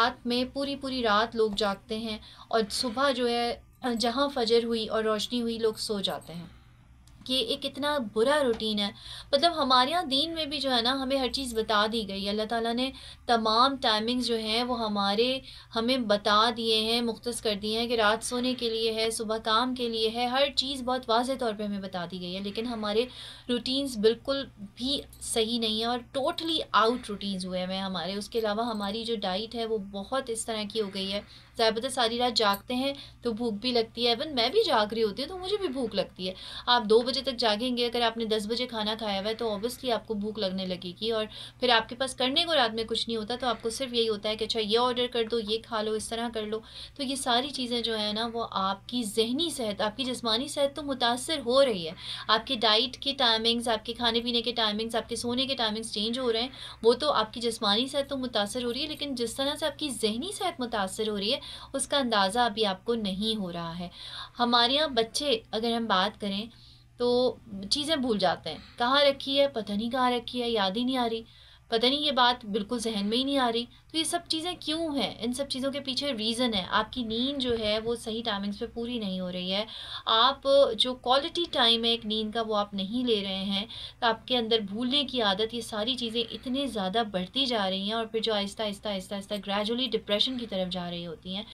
रात में पूरी पूरी रात लोग जागते हैं और सुबह जो है जहाँ फजर हुई और रोशनी हुई लोग सो जाते हैं। कि एक इतना बुरा रूटीन है। मतलब हमारे यहाँ दीन में भी जो है ना हमें हर चीज़ बता दी गई है। अल्लाह ताला ने तमाम टाइमिंग्स जो हैं वो हमें बता दिए हैं, मुख्तस कर दिए हैं कि रात सोने के लिए है, सुबह काम के लिए है, हर चीज़ बहुत वाज़ेह तौर पे हमें बता दी गई है। लेकिन हमारे रूटीन्स बिल्कुल भी सही नहीं है और टोटली आउट रूटीन्स हुए हैं हमारे। उसके अलावा हमारी जो डाइट है वो बहुत इस तरह की हो गई है। ज़्यादातर सारी रात जागते हैं तो भूख भी लगती है। इवन मैं भी जाग रही होती हूँ तो मुझे भी भूख लगती है। आप 2 बजे तक जागेंगे, अगर आपने 10 बजे खाना खाया हुआ है तो ऑब्वियसली आपको भूख लगने लगेगी और फिर आपके पास करने को रात में कुछ नहीं होता, तो आपको सिर्फ यही होता है कि अच्छा ये ऑर्डर कर दो, ये खा लो, इस तरह कर लो। तो ये सारी चीज़ें जो है ना वो आपकी ज़हनी सेहत, आपकी जिस्मानी सेहत तो मुतासर हो रही है। आपकी डाइट की टाइमिंग्स, आपके खाने पीने के टाइमिंग्स, आपके सोने के टाइमिंग्स चेंज हो रहे हैं, वो तो आपकी जिस्मानी सेहत तो मुतासर हो रही है, लेकिन जिस तरह से आपकी ज़हनी सेहत मुतासर हो रही है उसका अंदाज़ा अभी आपको नहीं हो रहा है। हमारे यहाँ बच्चे अगर हम बात करें तो चीज़ें भूल जाते हैं, कहाँ रखी है पता नहीं, कहाँ रखी है याद ही नहीं आ रही, पता नहीं, ये बात बिल्कुल जहन में ही नहीं आ रही। तो ये सब चीज़ें क्यों हैं? इन सब चीज़ों के पीछे रीज़न है, आपकी नींद जो है वो सही टाइमिंग्स पे पूरी नहीं हो रही है। आप जो क्वालिटी टाइम है एक नींद का वो आप नहीं ले रहे हैं, तो आपके अंदर भूलने की आदत, ये सारी चीज़ें इतनी ज़्यादा बढ़ती जा रही हैं और फिर जो आहिस्ता आहिस्ता आहिस्ता आहिस्ता ग्रेजुअली डिप्रेशन की तरफ जा रही होती हैं।